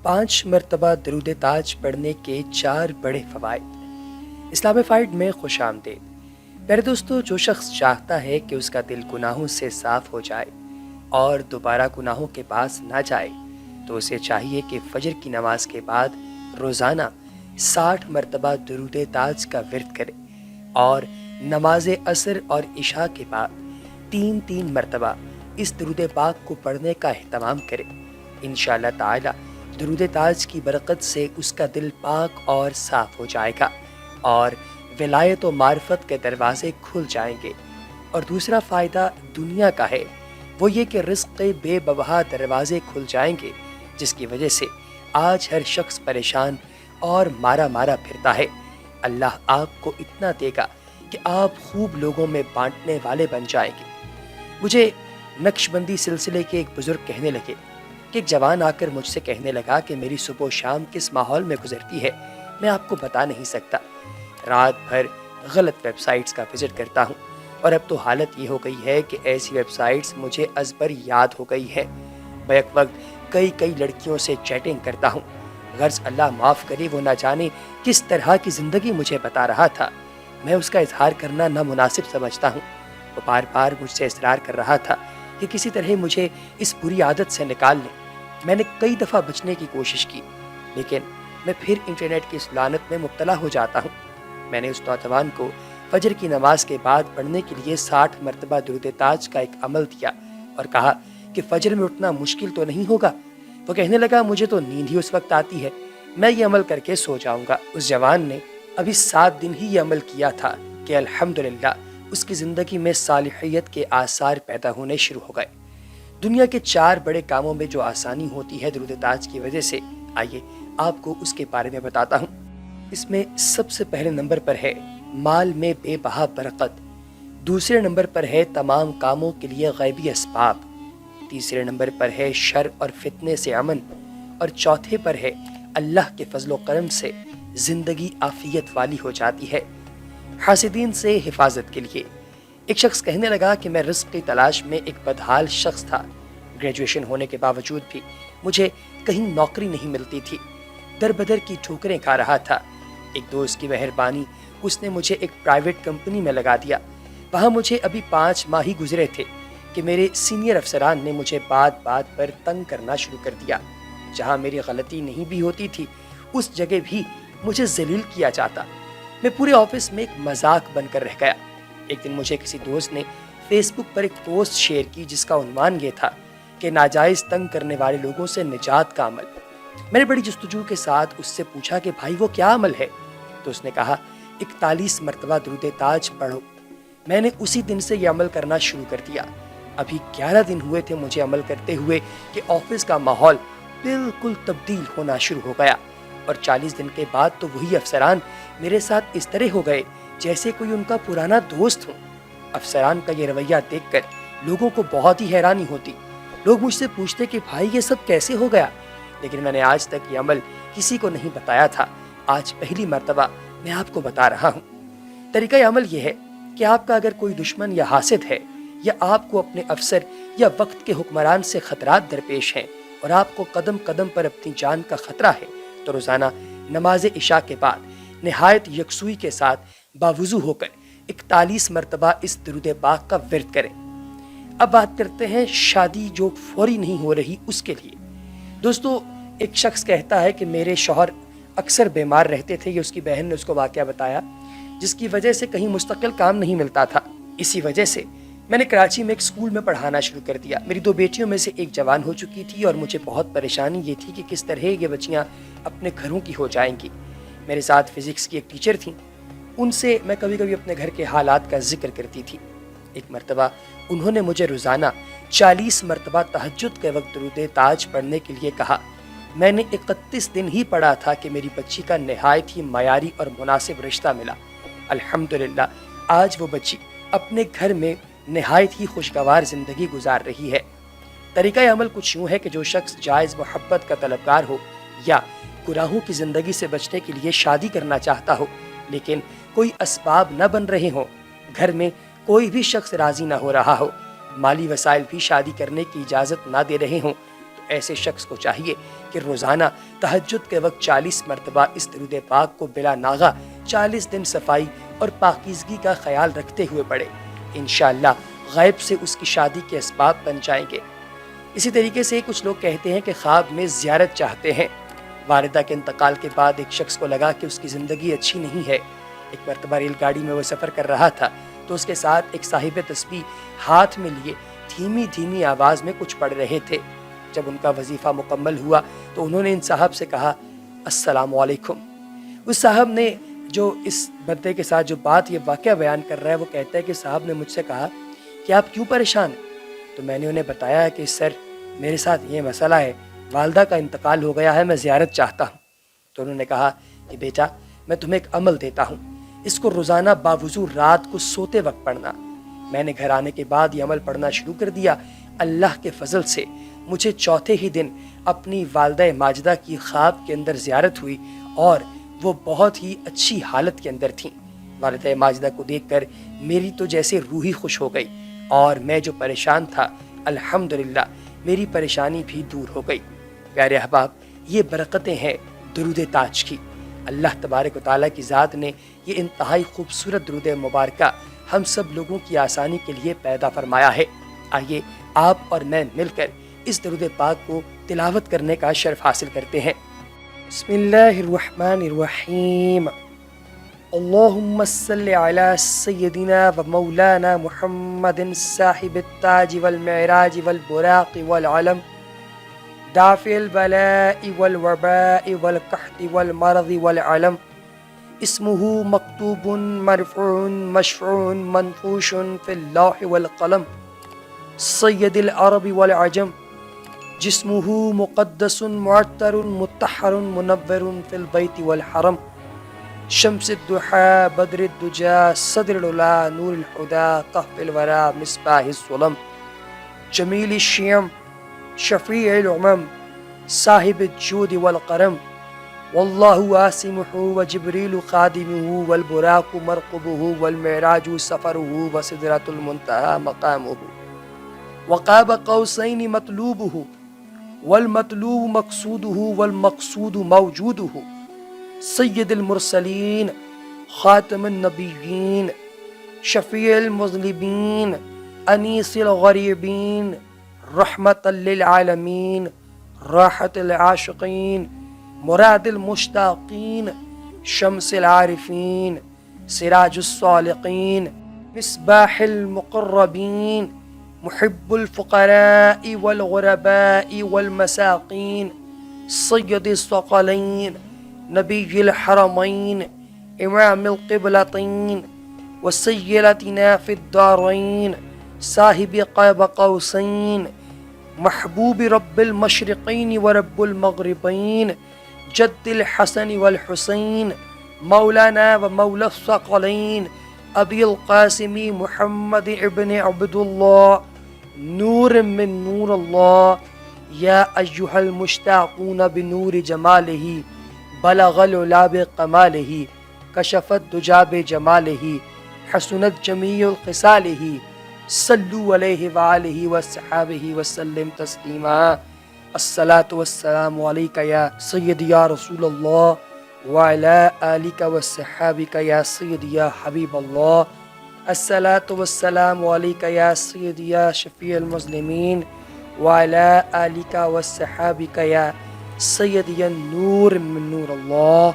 5 मरतबा दरूद ताज पढ़ने के 4 बड़े फ़वाइद। इस्लामिफाइड में खुश आमदीद। प्यारे दोस्तों, जो शख्स चाहता है कि उसका दिल गुनाहों से साफ़ हो जाए और दोबारा गुनाहों के पास ना जाए, तो उसे चाहिए कि फ़जर की नमाज के बाद रोज़ाना 60 मरतबा दरूद ताज का विर्द करे और नमाज असर और इशा के बाद 3-3 मरतबा इस दरूद पाक को पढ़ने का एहतमाम करे। इंशाअल्लाह ताला दरूद ताज की बरकत से उसका दिल पाक और साफ़ हो जाएगा और विलायत व मार्फत के दरवाज़े खुल जाएंगे। और दूसरा फ़ायदा दुनिया का है, वो ये कि रिज़्क़ के बेबहा दरवाज़े खुल जाएंगे, जिसकी वजह से आज हर शख्स परेशान और मारा मारा फिरता है। अल्लाह आपको इतना देगा कि आप खूब लोगों में बांटने वाले बन जाएंगे। मुझे नक्शबंदी सिलसिले के एक बुज़ुर्ग कहने लगे कि एक जवान आकर मुझसे कहने लगा कि मेरी सुबह शाम किस माहौल में गुजरती है, मैं आपको बता नहीं सकता। रात भर गलत वेबसाइट्स का विज़िट करता हूँ और अब तो हालत ये हो गई है कि ऐसी वेबसाइट्स मुझे अज़बर याद हो गई है। बैक वक्त कई लड़कियों से चैटिंग करता हूँ। गर्ज अल्लाह माफ़ करे, वो ना जाने किस तरह की ज़िंदगी मुझे बता रहा था। मैं उसका इजहार करना नामुनासिब समझता हूँ। वो बार बार मुझसे इसरार कर रहा था कि किसी तरह मुझे इस बुरी आदत से निकाल लें। मैंने कई दफ़ा बचने की कोशिश की, लेकिन मैं फिर इंटरनेट की इस लानत में मुब्तला हो जाता हूँ। मैंने उस नौजवान को फजर की नमाज के बाद पढ़ने के लिए 60 मरतबा दरूद ताज का एक अमल दिया और कहा कि फजर में उठना मुश्किल तो नहीं होगा। वो कहने लगा, मुझे तो नींद ही उस वक्त आती है, मैं ये अमल करके सो जाऊँगा। उस जवान ने अभी 7 दिन ही ये अमल किया था कि अल्हम्दुलिल्लाह उसकी ज़िंदगी में सालिहियत के आसार पैदा होने शुरू हो गए। दुनिया के 4 बड़े कामों में जो आसानी होती है दरूद ताज की वजह से, आइए आपको उसके बारे में बताता हूँ। इसमें सबसे पहले नंबर पर है माल में बेबहा बरकत, दूसरे नंबर पर है तमाम कामों के लिए गैबी असबाब, तीसरे नंबर पर है शर और फितने से अमन, और चौथे पर है अल्लाह के फजलो करम से ज़िंदगी आफियत वाली हो जाती है। हासिदीन से हिफाजत के लिए एक शख्स कहने लगा कि मैं रिज़्क़ की तलाश में एक बदहाल शख्स था। ग्रेजुएशन होने के बावजूद भी मुझे कहीं नौकरी नहीं मिलती थी, दर बदर की ठोकरें खा रहा था। एक दोस्त की मेहरबानी, उसने मुझे एक प्राइवेट कंपनी में लगा दिया। वहाँ मुझे अभी 5 माह ही गुजरे थे कि मेरे सीनियर अफसरान ने मुझे बात बात पर तंग करना शुरू कर दिया। जहाँ मेरी गलती नहीं भी होती थी, उस जगह भी मुझे जलील किया जाता। मैं पूरे ऑफिस में एक मजाक बनकर रह गया। एक दिन मुझे किसी दोस्त ने फेसबुक पर एक पोस्ट शेयर की जिसका उन्वान ये था कि नाजायज़ तंग करने वाले लोगों से निजात का अमल। मैंने बड़ी जस्तजू के साथ उससे पूछा कि भाई वो क्या अमल है, तो उसने कहा 41 मरतबा दरूद ताज पढ़ो। मैंने उसी दिन से ये अमल करना शुरू कर दिया। अभी 11 दिन हुए थे मुझे अमल करते हुए कि ऑफिस का माहौल बिल्कुल तब्दील होना शुरू हो गया और 40 दिन के बाद तो वही अफसरान मेरे साथ इस तरह हो गए जैसे कोई उनका पुराना दोस्त हो। अफसरान का ये रवैया देखकर लोगों को बहुत ही हैरानी होती। लोग मुझसे पूछते कि भाई ये सब कैसे हो गया, लेकिन मैंने आज तक ये अमल किसी को नहीं बताया था। आज पहली मर्तबा मैं आपको बता रहा हूँ। तरीका अमल ये है कि आपका अगर कोई दुश्मन या हासिद है, या आपको अपने अफसर या वक्त के हुक्मरान से खतरात दरपेश हैं और आपको कदम कदम पर अपनी जान का खतरा है, तो रोज़ाना नमाज इशा के बाद निहायत यकसुई के साथ बावुज़ू होकर 41 मरतबा इस दरूद पाक का विर्द करें। अब बात करते हैं शादी जो फौरी नहीं हो रही उसके लिए। दोस्तों, एक शख्स कहता है कि मेरे शौहर अक्सर बीमार रहते थे। ये उसकी बहन ने उसको वाक़या बताया, जिसकी वजह से कहीं मुस्तकिल काम नहीं मिलता था। इसी वजह से मैंने कराची में एक स्कूल में पढ़ाना शुरू कर दिया। मेरी 2 बेटियों में से एक जवान हो चुकी थी और मुझे बहुत परेशानी ये थी कि किस तरह ये बच्चियाँ अपने घरों की हो जाएंगी। मेरे साथ फिज़िक्स की एक टीचर थी, उनसे मैं कभी कभी अपने घर के हालात का जिक्र करती थी। एक मरतबा उन्होंने मुझे रोज़ाना 40 मरतबा तहज्जुद के वक्त दरूद ताज पढ़ने के लिए कहा। मैंने 31 दिन ही पढ़ा था कि मेरी बच्ची का नहायत ही मयारी और मुनासिब रिश्ता मिला। अल्हम्दुलिल्लाह आज वो बच्ची अपने घर में नहायत ही खुशगवार ज़िंदगी गुजार रही है। तरीका अमल कुछ यूँ है कि जो शख्स जायज़ मोहब्बत का तलबगार हो या गुनाहों की ज़िंदगी से बचने के लिए शादी करना चाहता हो, लेकिन कोई असबाब न बन रहे हों, घर में कोई भी शख्स राज़ी ना हो रहा हो, माली वसाइल भी शादी करने की इजाज़त ना दे रहे हों, तो ऐसे शख्स को चाहिए کہ روزانہ تہجد کے وقت 40 مرتبہ اس درود پاک کو بلا ناغہ 40 دن صفائی اور پاکیزگی کا خیال رکھتے ہوئے پڑھے، انشاءاللہ غیب سے اس کی شادی کے اسباب بن جائیں گے۔ اسی طریقے سے کچھ لوگ کہتے ہیں کہ خواب میں زیارت چاہتے ہیں۔ والدہ کے انتقال کے بعد ایک شخص کو لگا کہ اس کی زندگی اچھی نہیں ہے۔ ایک مرتبہ ریل گاڑی میں وہ سفر کر رہا تھا تو اس کے ساتھ ایک صاحب تسبیح ہاتھ میں لیے دھیمی دھیمی آواز میں کچھ پڑھ رہے تھے۔ جب ان کا وظیفہ مکمل ہوا تو انہوں نے ان صاحب سے کہا السلام علیکم۔ اس صاحب نے جو اس بندے کے ساتھ جو بات یہ واقعہ بیان کر رہا ہے وہ کہتا ہے کہ صاحب نے مجھ سے کہا کہ آپ کیوں پریشان ہیں؟ تو میں نے انہیں بتایا کہ سر میرے ساتھ یہ مسئلہ ہے، والدہ کا انتقال ہو گیا ہے، میں زیارت چاہتا ہوں۔ تو انہوں نے کہا کہ بیٹا میں تمہیں ایک عمل دیتا ہوں، اس کو روزانہ باوضو رات کو سوتے وقت پڑھنا۔ میں نے گھر آنے کے بعد یہ عمل پڑھنا شروع کر دیا۔ اللہ کے فضل سے مجھے چوتھے ہی دن اپنی والدہ ماجدہ کی خواب کے اندر زیارت ہوئی اور وہ بہت ہی اچھی حالت کے اندر تھیں۔ والدہ ماجدہ کو دیکھ کر میری تو جیسے روح ہی خوش ہو گئی اور میں جو پریشان تھا الحمدللہ میری پریشانی بھی دور ہو گئی۔ پیارے احباب، یہ برکتیں ہیں درود تاج کی۔ اللہ تبارک و تعالیٰ کی ذات نے یہ انتہائی خوبصورت درود مبارکہ ہم سب لوگوں کی آسانی کے لیے پیدا فرمایا ہے۔ آئیے آپ اور میں مل کر اس درود پاک کو تلاوت کرنے کا شرف حاصل کرتے ہیں۔ بسم اللہ الرحمن الرحیم۔ اللہم صلی علی سیدنا و مولانا محمد صاحب التاج والمعراج والبراق والعلم دافع البلاء والوباء والقحط والمرض والعلم اسمه مكتوب مرفوع مشفوع منفوش في اللوح والقلم سید العرب والعجم جسمه مقدس معطر مطهر منور في البيت والحرم شمس الضحى بدر الدجى صدر العلا نور الهدى كهف الورى مصباح الظلم جمیل الشیم شفیع الامم صاحب الجود والکرم واللہ عاصمہ وجبریل خادمہ والبراق مرقبہ والمعراج سفرہ وسدرۃ المنتہی مقامہ وقاب قوسین مطلوبہ والمطلوب مقصودہ والمقصود موجودہ سید المرسلین خاتم النبیین شفیع المذنبین انیس الغریبین رحمت للعالمین راحت العاشقین مراد المشتاقین شمس العارفین سراج الصالقین مصباح المقربین محب الفقراء والغرباء والمساقین سید الثقلین نبی الحرمین امام القبلتین وسیلتنا فی الدارین صاحب قاب قوسین محبوب رب المشرقین ورب المغربین جد الحسن والحسین مولانا و مولا الثقلین ابی القاسم محمد ابن عبداللہ نور من نور اللہ یا ایہا المشتاقون بنور جمالہ بلغ العلا بکمالہ کشف الدجی بجمالہ حسنت جمیع خصالہ صلو علیہ وآلہ وصحابہ وسلم تسلیما الصلاة والسلام علیک یا سید یا رسول اللہ وعلی آلک وصحابک یا سید یا حبیب اللہ الصلاة والسلام علیک یا سید یا شفیع المسلمین وعلی آلک وصحابک یا سید یا نور من نور اللہ۔